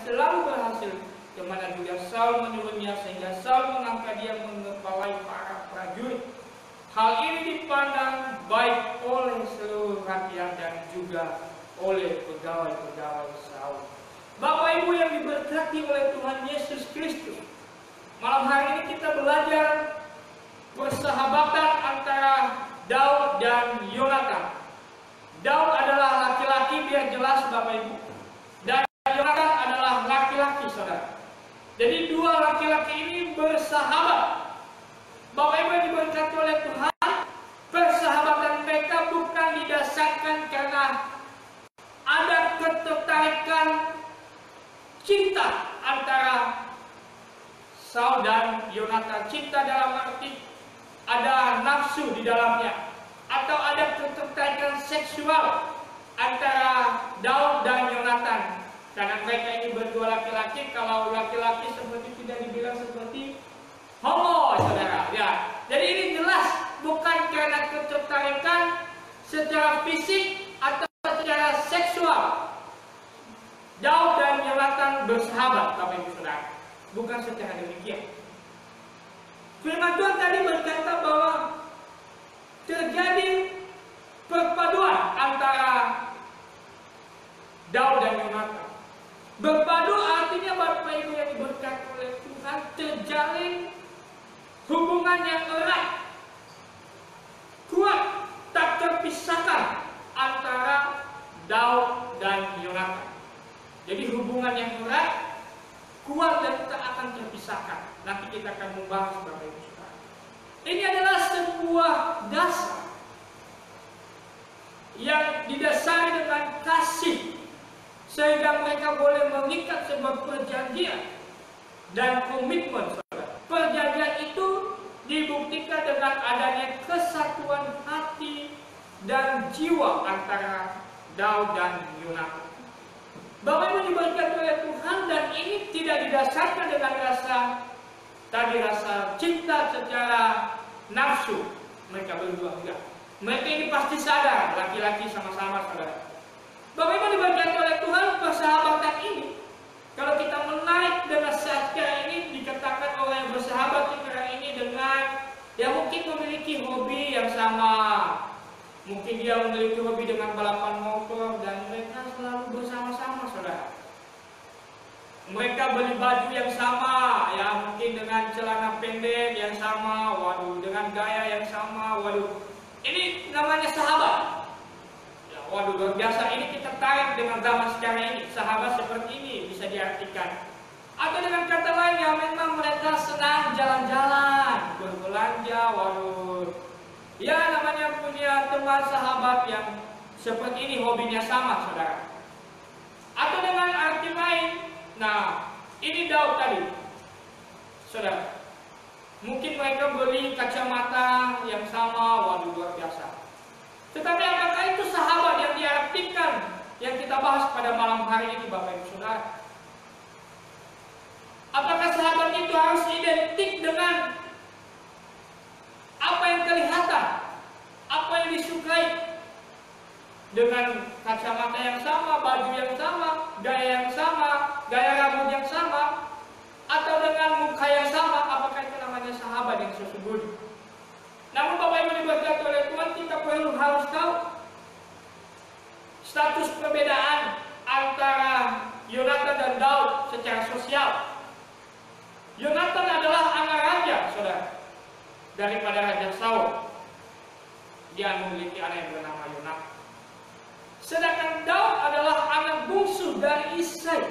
selalu berhasil, kemana juga Saul menyuruhnya, sehingga Saul mengangkat dia mengepalai para prajurit. Hal ini dipandang baik oleh seluruh rakyat dan juga oleh pegawai-pegawai Saul. Bapak Ibu yang diberkati oleh Tuhan Yesus Kristus, malam hari ini kita belajar persahabatan antara Daud dan Yonatan. Daud adalah laki-laki, biar jelas Bapak Ibu, dan Yonatan adalah laki-laki, saudara. Jadi dua laki-laki ini bersahabat. Bapak Ibu yang diberkati oleh Tuhan, persahabatan mereka bukan didasarkan karena ada ketertarikan cinta antara Saul dan Yonatan. Cinta dalam arti ada nafsu di dalamnya, atau ada ketertarikan seksual antara Daud dan Yonatan. Karena mereka ini berdua laki-laki. Kalau laki-laki seperti tidak dibilang seperti homo, saudara. Ya, jadi ini jelas bukan karena ketertarikan secara fisik atau secara seksual. Daud dan Yonatan bersahabat, Bapak Ibu Saudara. Bukan secara demikian. Firman Tuhan tadi berkata bahwa terjadi perpaduan antara Daud dan Yonatan. Berpadu artinya Bapak Ibu yang diberkati oleh Tuhan, terjalin hubungan yang erat, kuat, tak terpisahkan antara Daud dan Yonatan. Jadi hubungan yang erat, kuat, dan tak akan terpisahkan. Nanti kita akan membahas Bapak Ibu Saudara. Ini adalah sebuah dasar yang didasari dengan kasih, sehingga mereka boleh mengikat sebuah perjanjian dan komitmen. Perjanjian itu dibuktikan dengan adanya kesatuan hati dan jiwa antara Daud dan Yonatan. Bapak Ibu diberkati oleh Tuhan, dan ini tidak didasarkan dengan rasa cinta secara nafsu. Mereka berdua enggak. Mereka ini pasti sadar, laki-laki sama-sama saudara. Bapak Ibu diberkati oleh Tuhan, persahabatan ini, kalau kita menarik dengan secara ini, dikatakan orang yang bersahabat sekarang ini dengan yang mungkin memiliki hobi yang sama. Mungkin dia memiliki hobi dengan balapan motor, dan mereka selalu bersama-sama, saudara. Mereka beli baju yang sama, ya mungkin dengan celana pendek yang sama, waduh, dengan gaya yang sama, waduh. Ini namanya sahabat. Waduh, luar biasa. Ini kita tarik dengan zaman sekarang ini. Sahabat seperti ini bisa diartikan. Atau dengan kata lain, ya memang mereka senang jalan-jalan, berbelanja, waduh. Ya namanya punya teman sahabat yang seperti ini, hobinya sama, saudara. Atau dengan arti lain, nah ini Daud tadi, saudara. Mungkin mereka beli kacamata yang sama, waduh, luar biasa. Tetapi apakah itu sahabat yang diartikan yang kita bahas pada malam hari ini, Bapak Ibu Saudara? Apakah sahabat itu harus identik dengan apa yang kelihatan, apa yang disukai, dengan kacamata yang sama, baju yang sama, gaya rambut yang sama, atau dengan muka yang sama? Apakah itu namanya sahabat yang sesungguhnya? Namun Bapak Ibu diberkati oleh Tuhan, kita harus tahu status perbedaan antara Yonatan dan Daud secara sosial. Yonatan adalah anak raja, saudara, daripada Raja Saul. Dia memiliki anak yang bernama Yonatan. Sedangkan Daud adalah anak bungsu dari Isai.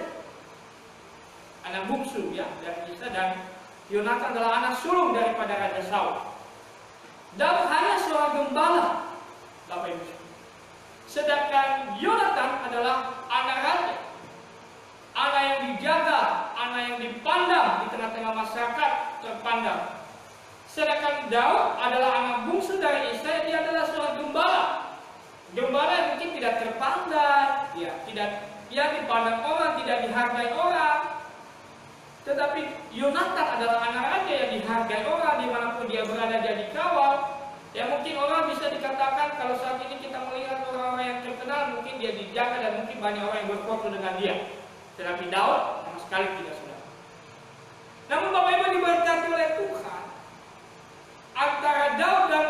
Anak bungsu ya dari Isai, dan Yonatan adalah anak sulung daripada Raja Saul. Daud hanya seorang gembala, Bapak Ibu. Sedangkan Yonatan adalah anak raja, anak yang dijaga, anak yang dipandang di tengah-tengah masyarakat, terpandang. Sedangkan Daud adalah anak bungsu dari Isai, dia adalah seorang gembala. Gembala yang mungkin tidak terpandang, dia dipandang orang, tidak dihargai orang. Tetapi Yonatan adalah anak raja yang dihargai orang, dimanapun dia berada dia dikawal. Ya mungkin orang bisa dikatakan, kalau saat ini kita melihat orang-orang yang terkenal, mungkin dia dijaga dan mungkin banyak orang yang berfoto dengan dia. Tetapi Daud sama sekali tidak, saudara. Namun Bapak Ibu diberkati oleh Tuhan, antara Daud dan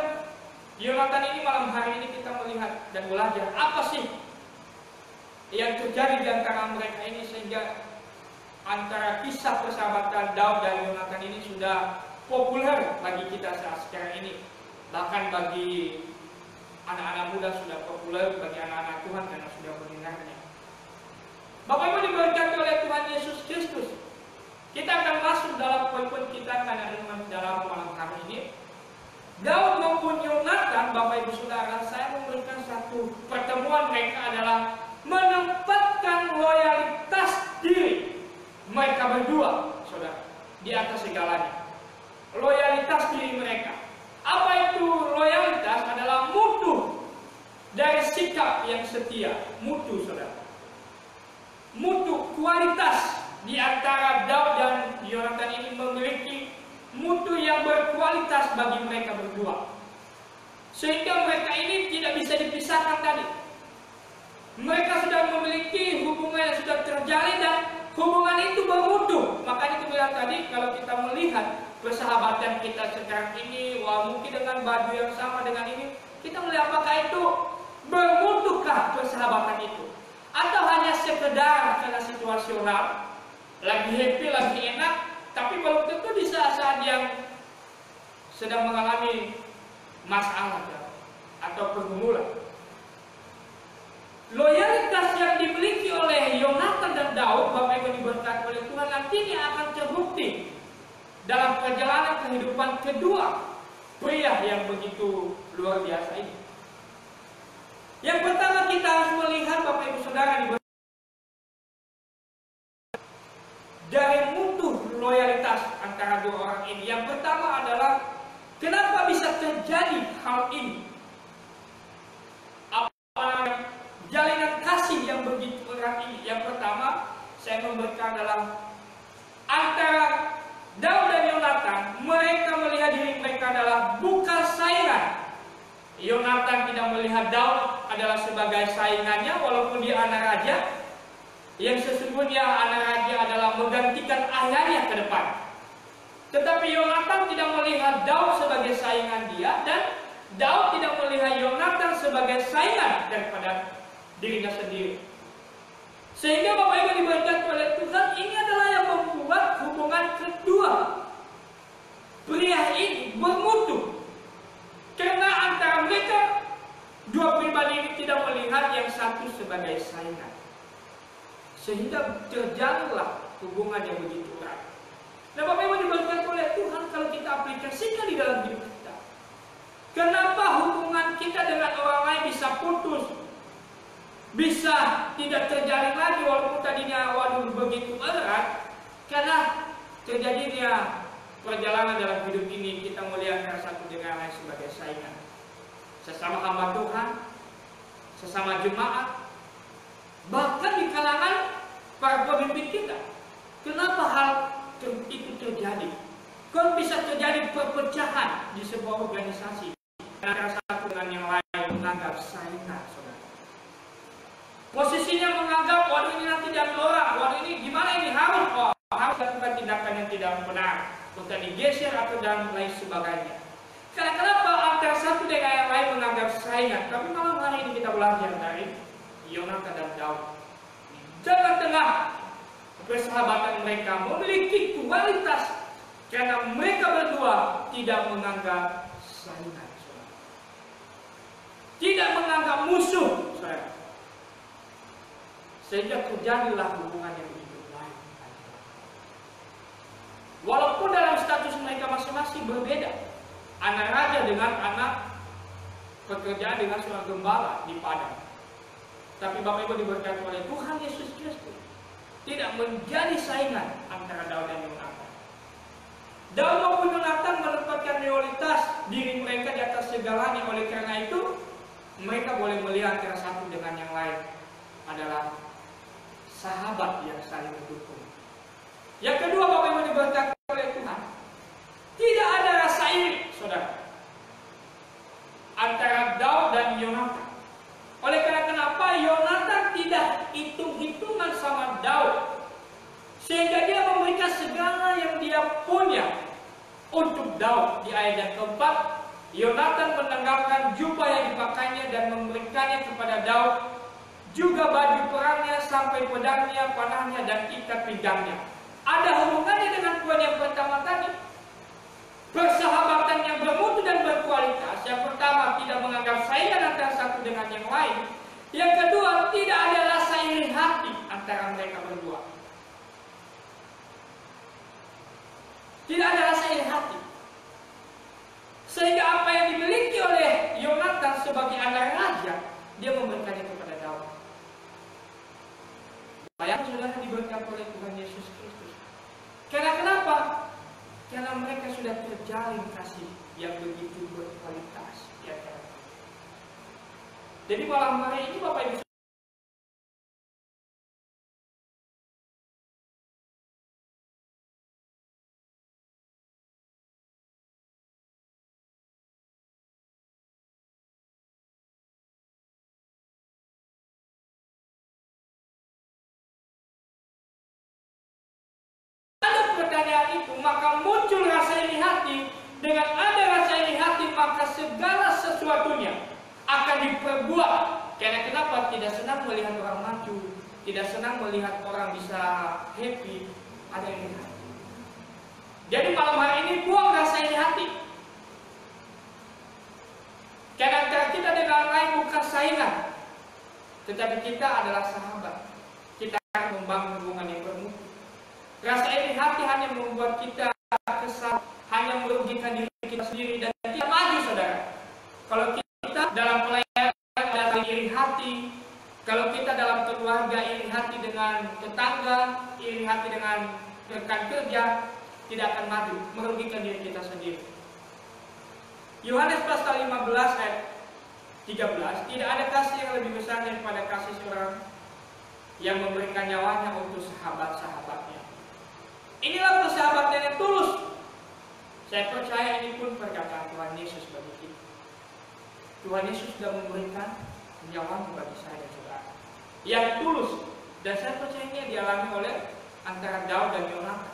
Yonatan ini malam hari ini kita melihat dan belajar apa sih yang terjadi di antara mereka ini sehingga antara kisah persahabatan Daud dan Yonatan ini sudah populer bagi kita saat sekarang ini. Bahkan bagi anak-anak muda sudah populer, bagi anak-anak Tuhan karena sudah mendengarnya. Bapak Ibu diberkati oleh Tuhan Yesus Kristus. Kita akan masuk dalam poin-poin kita karena renungan dalam malam hari ini. Daud maupun Yonatan, Bapak Ibu Saudara, saya memberikan satu pertemuan mereka adalah menempatkan loyalitas diri mereka berdua, saudara, di atas segalanya. Loyalitas diri mereka. Apa itu loyalitas? Adalah mutu dari sikap yang setia. Mutu, saudara. Mutu, kualitas di antara Daud dan Yonatan ini memiliki mutu yang berkualitas bagi mereka berdua. Sehingga mereka ini tidak bisa dipisahkan tadi. Mereka sudah memiliki hubungan yang sudah terjalin dan hubungan itu bermutu. Makanya kita bilang tadi, kalau kita melihat persahabatan kita sekarang ini, wah mungkin dengan baju yang sama dengan ini, kita melihat apakah itu bermutukah persahabatan itu? Atau hanya sekedar karena situasional, lagi happy, lagi enak, tapi belum tentu di saat-saat yang sedang mengalami masalah atau pergumulan. Loyalitas yang dimiliki oleh Yonatan dan Daud, Bapak Ibu diberkati oleh Tuhan, nantinya akan terbukti dalam perjalanan kehidupan kedua pria yang begitu luar biasa ini. Yang pertama kita harus melihat, Bapak Ibu Saudara, dari mutu loyalitas antara dua orang ini. Yang pertama adalah kenapa bisa terjadi hal ini? Apa jalinan kasih yang begitu erat ini? Yang pertama saya memberikan dalam antara Daud dan Yonatan, mereka melihat diri mereka adalah bukan saingan. Yonatan tidak melihat Daud adalah sebagai saingannya, walaupun dia anak raja. Yang sesungguhnya anak raja adalah menggantikan ayahnya ke depan. Tetapi Yonatan tidak melihat Daud sebagai saingan dia, dan Daud tidak melihat Yonatan sebagai saingan daripada dirinya sendiri. Sehingga Bapak Ibu diberkati oleh Tuhan, ini adalah yang membuat hubungan kedua pria ini bermutu. Karena antara mereka dua pribadi ini tidak melihat yang satu sebagai saingan. Sehingga terjalinlah hubungan yang begitu erat. Nah, Bapak Ibu diberkati oleh Tuhan, kalau kita aplikasikan di dalam hidup kita, kenapa hubungan kita dengan orang lain bisa putus, bisa tidak terjalin lagi walaupun tadinya waduh begitu erat? Karena terjadinya perjalanan dalam hidup ini kita melihat satu dengan lain sebagai saingan. Sesama hamba Tuhan, sesama jemaat, bahkan di kalangan para pemimpin kita. Kenapa hal itu terjadi? Kok bisa terjadi perpecahan di sebuah organisasi antara satu dengan yang lain menganggap saingan, saudara? Posisinya menganggap, waduh ini nanti diambil orang, waduh ini gimana ini, harus lakukan tindakan yang tidak benar, untuk digeser atau dan lain sebagainya. Karena kenapa antara satu dengan yang lain menganggap saingan? Tapi malam hari ini kita belajar dari Yonatan dan Daud. Tengah-tengah persahabatan mereka memiliki kualitas karena mereka berdua tidak menganggap saingan, tidak menganggap musuh, saudara. Sehingga terjadilah hubungan yang begitu baik. Walaupun dalam status mereka masing-masing berbeda, anak raja dengan anak pekerjaan dengan seorang gembala di padang. Tapi Bapak Ibu diberkati oleh Tuhan Yesus Kristus, tidak menjadi saingan antara Daud dan Yonatan. Daud maupun Yonatan menempatkan loyalitas diri mereka di atas segalanya. Oleh karena itu, mereka boleh melihat antara satu dengan yang lain adalah sahabat yang saling mendukung. Yang kedua, Bapak Ibu diberkati oleh Tuhan, tidak ada rasa iri, saudara, antara Daud dan Yonatan. Oleh karena kenapa Yonatan tidak hitung-hitungan sama Daud Sehingga dia memberikan segala yang dia punya untuk Daud. Di ayat yang keempat, Yonatan menanggalkan jubah yang dipakainya dan memberikannya kepada Daud, juga baju perangnya sampai pedangnya, panahnya dan ikat pinggangnya. Ada hubungannya dengan poin yang pertama tadi. Persahabatan yang bermutu dan berkualitas. Yang pertama, tidak menganggap saingan antara satu dengan yang lain. Yang kedua, tidak ada rasa iri hati antara mereka berdua. Tidak ada rasa iri hati. Sehingga apa yang dimiliki oleh Yonatan sebagai anak raja, dia memberikannya kepada Daud. Bayangkan saudara, diberkati oleh Tuhan Yesus Kristus. Karena kenapa? Karena mereka sudah terjalin kasih yang begitu berkualitas. Ya kan? Jadi malam hari ini Bapak Ibu, pertanyaan itu, maka muncul rasa iri hati. Dengan ada rasa iri hati, maka segala sesuatunya akan diperbuat. Karena kenapa? Tidak senang melihat orang maju, tidak senang melihat orang bisa happy. Ada iri hati. Jadi malam hari ini buang rasa iri hati. Karena kita dengan lain bukan saingan, tetapi kita adalah sahabat. Kita akan membangun hubungan yang bermutu. Rasa iri hati hanya membuat kita kesal, hanya merugikan diri kita sendiri dan tidak maju, saudara. Kalau kita dalam pelayanan ada iri hati, kalau kita dalam keluarga iri hati dengan tetangga, iri hati dengan rekan kerja, tidak akan maju, merugikan diri kita sendiri. Yohanes pasal 15 ayat 13, tidak ada kasih yang lebih besar daripada kasih seorang yang memberikan nyawanya untuk sahabat-sahabatnya. Inilah persahabatan yang tulus. Saya percaya ini pun perkataan Tuhan Yesus bagi kita. Tuhan Yesus sudah memberikan nyawanya bagi saya, saudara, yang tulus. Dan saya percaya ini dialami oleh antara Daud dan Yonatan.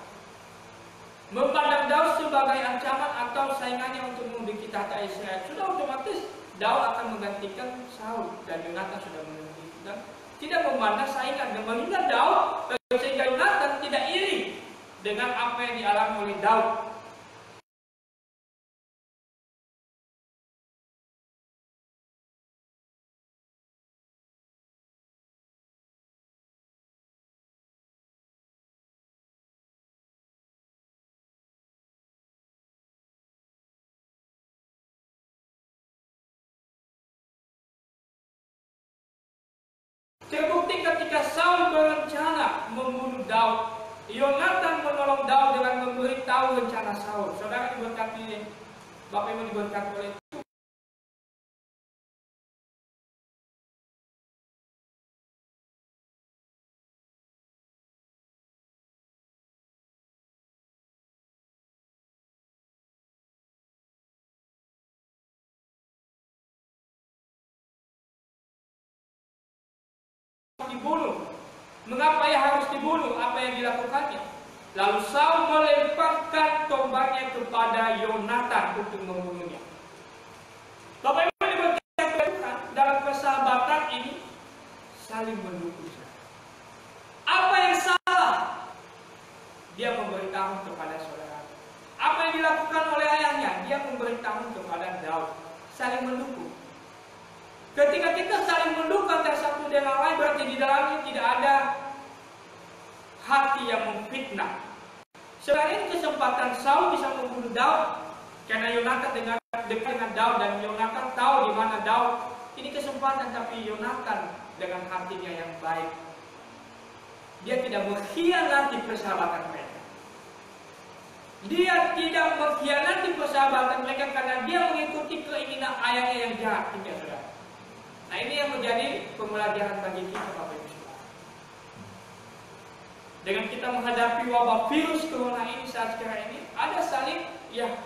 Memandang Daud sebagai ancaman atau saingannya untuk memiliki tahta Israel, sudah otomatis Daud akan menggantikan Saul, dan Yonatan sudah menggantikan. Tidak memandang saingan dan mengingat Daud, sehingga Yonatan tidak iri dengan apa yang dialami oleh Daud. Terbukti ketika Saul berencana membunuh Daud, Yonatan menolong Daud dengan memberitahu rencana Saul. Saudara diberkati, Bapak Ibu diberkati oleh Tuhan. Dibunuh. Mengapa ia harus dibunuh? Apa yang dilakukannya? Lalu Saul melemparkan tombaknya kepada Yonatan untuk membunuhnya. Bapak Ibu diberkati dalam persahabatan ini saling mendukung. Apa yang salah? Dia memberitahu kepada saudara. Apa yang dilakukan oleh ayahnya? Dia memberitahu kepada Daud. Saling mendukung. Ketika kita saling mendukung antara satu dengan lain, berarti di dalamnya tidak ada hati yang memfitnah. Selain ini kesempatan Saul bisa membunuh Daud karena Yonatan dekat dengan Daud dan Yonatan tahu di mana Daud. Ini kesempatan, tapi Yonatan dengan hatinya yang baik, dia tidak mengkhianati persahabatan mereka. Dia tidak mengkhianati persahabatan mereka karena dia mengikuti keinginan ayahnya yang jahat. Nah, ini yang menjadi pembelajaran bagi kita, Bapak Ibu. Dengan kita menghadapi wabah virus corona ini saat sekarang ini, ada saling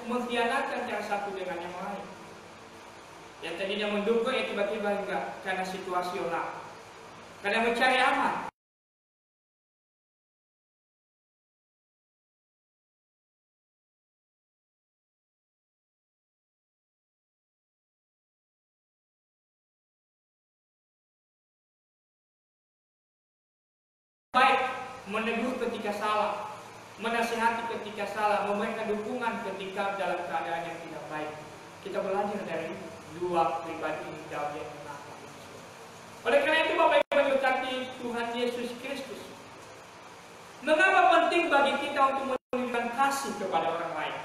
mengkhianatkan antara satu dengan yang lain. Yang tadinya mendukung, tiba-tiba enggak, karena situasional, karena mencari aman. baik, menegur ketika salah, menasihati ketika salah, memberikan dukungan ketika dalam keadaan yang tidak baik. Kita belajar dari dua pribadi ini Daud dan Yonatan. Oleh karena itu Bapak Ibu berkati Tuhan Yesus Kristus, mengapa penting bagi kita untuk menunjukkan kasih kepada orang lain?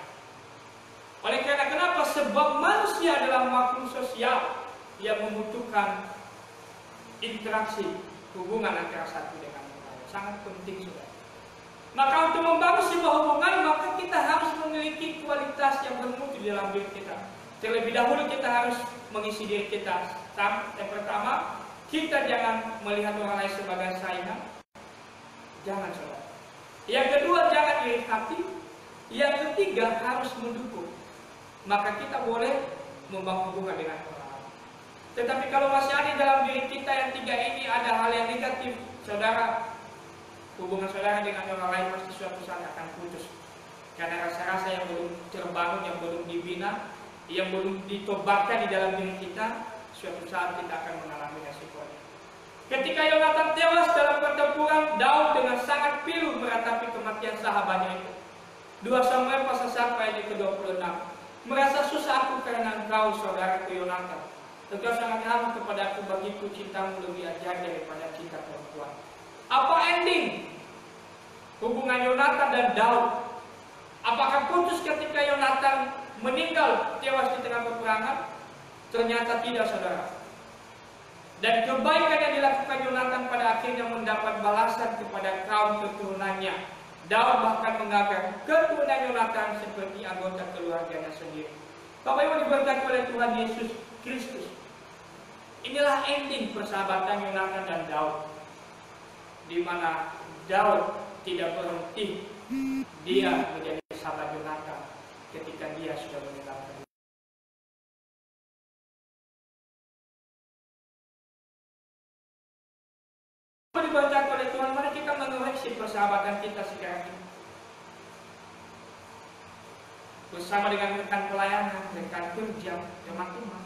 Oleh karena kenapa? Sebab manusia adalah makhluk sosial yang membutuhkan interaksi, hubungan antara satu dengan yang lain. Sangat penting, saudara. Maka untuk membangun sebuah hubungan, maka kita harus memiliki kualitas yang bermutu di dalam diri kita. Terlebih dahulu kita harus mengisi diri kita. Yang pertama, kita jangan melihat orang lain sebagai saingan. Jangan, saudara. Yang kedua, jangan iri hati. Yang ketiga, harus mendukung. Maka kita boleh membangun hubungan dengan orang lain. Tetapi kalau masih ada dalam diri kita yang tiga ini ada hal yang negatif, saudara, hubungan saudara dengan orang lain pasti suatu saat akan putus. Karena rasa-rasa yang belum terbangun, yang belum dibina, yang belum ditobatkan di dalam diri kita, suatu saat kita akan mengalami resikonya. Ketika Yonatan tewas dalam pertempuran, Daud dengan sangat pilu meratapi kematian sahabatnya itu. 2 Samuel pasal 1 ayat ke-26. Merasa susah aku karena engkau, saudaraku Yonatan. Engkau sangat hangat kepada aku, bagiku cintamu lebih ajar daripada cinta perempuan. Apa ending hubungan Yonatan dan Daud? Apakah putus ketika Yonatan meninggal tewas di tengah peperangan? Ternyata tidak, saudara. Dan kebaikan yang dilakukan Yonatan pada akhirnya mendapat balasan kepada kaum keturunannya. Daud bahkan menganggap keturunan Yonatan seperti anggota keluarganya sendiri. Bapak Ibu diberkati oleh Tuhan Yesus Kristus. Inilah ending persahabatan Yonatan dan Daud, di mana Daud tidak berhenti dia menjadi sahabat Yonatan ketika dia sudah meninggalkan. Diberkati oleh Tuhan, mari kita mengoreksi persahabatan kita sekarang ini. Bersama dengan rekan pelayanan, rekan kerja, teman-teman.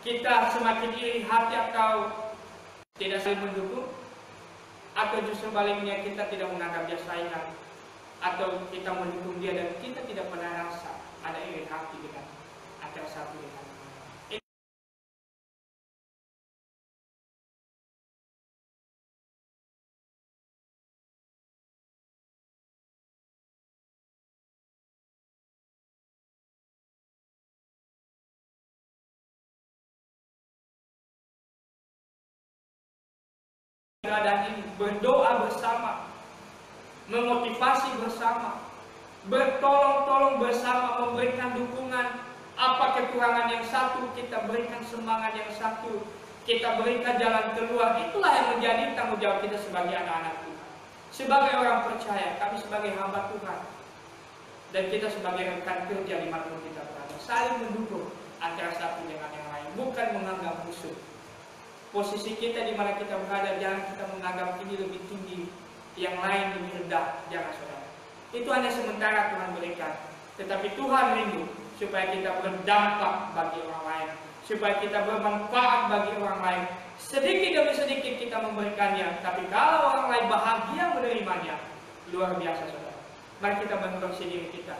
Kita semakin iri hati atau tidak saling mendukung, atau justru baliknya kita tidak menganggap dia saingan, atau kita mendukung dia dan kita tidak pernah rasa ada iri hati dengan antara satu dengan lain. Keadaan ini berdoa bersama, memotivasi bersama, bertolong-tolong bersama, memberikan dukungan. Apa kekurangan yang satu, kita berikan semangat yang satu, kita berikan jalan keluar. Itulah yang menjadi tanggung jawab kita sebagai anak-anak Tuhan, sebagai orang percaya, kami sebagai hamba Tuhan, dan kita sebagai rekan kerja dimanapun kita berada, saling mendukung antara satu dengan yang lain, bukan menganggap musuh. Posisi kita di mana kita berada, jangan kita menganggap ini lebih tinggi, yang lain lebih rendah. Jangan, saudara. Itu hanya sementara Tuhan berikan. Tetapi Tuhan rindu supaya kita berdampak bagi orang lain, supaya kita bermanfaat bagi orang lain. Sedikit demi sedikit kita memberikannya, tapi kalau orang lain bahagia menerimanya, luar biasa, saudara. Mari kita mengoreksi diri kita,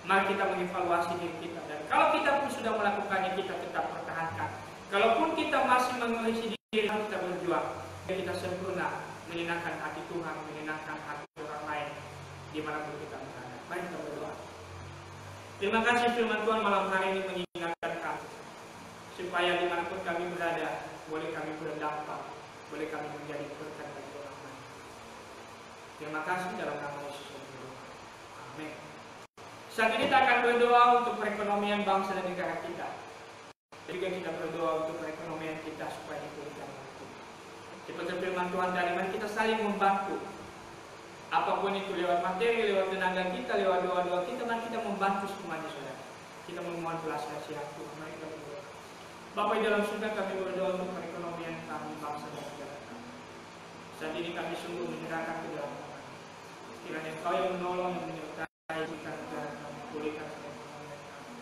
mari kita mengevaluasi diri kita, dan kalau kita pun sudah melakukannya, kita tetap pertahankan. Kalaupun kita masih mengoreksi diri, kita berjuang, dan kita sempurna, menyenangkan hati Tuhan, menyenangkan hati orang lain, dimanapun kita berada. Mari kita berdoa. Terima kasih firman Tuhan malam hari ini mengingatkan kami, supaya dimanapun kami berada, boleh kami berdampak, boleh kami menjadi berkat bagi orang lain. Terima kasih dalam nama Yesus. Amin. Saat ini kita akan berdoa untuk perekonomian bangsa dan negara kita. Juga kita berdoa untuk perekonomian kita supaya dipulihkan waktu. Seperti firman Tuhan tadi, mari kita saling membantu. Apapun itu, lewat materi, lewat tenaga kita, lewat doa-doa kita, mari kita membantu semuanya, saudara. Kita memohon belas kasihan Tuhan. Mari kita berdoa. Bapa di dalam surga, kami berdoa untuk perekonomian kami, bangsa dan negara kami. Saat ini kami sungguh menyerahkan ke dalam Tuhan. Kiranya Kau yang menolong, yang menyertai negara kami, pulihkan perekonomian kami.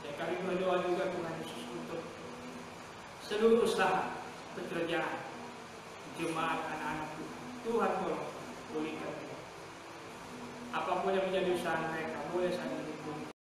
Dan kami berdoa juga Tuhan Yesus untuk seluruh usaha pekerjaan jemaat anak-anak Tuhan. Tuhan tolong pulihkan mereka. Apapun yang menjadi usaha mereka, boleh saja dipulihkan.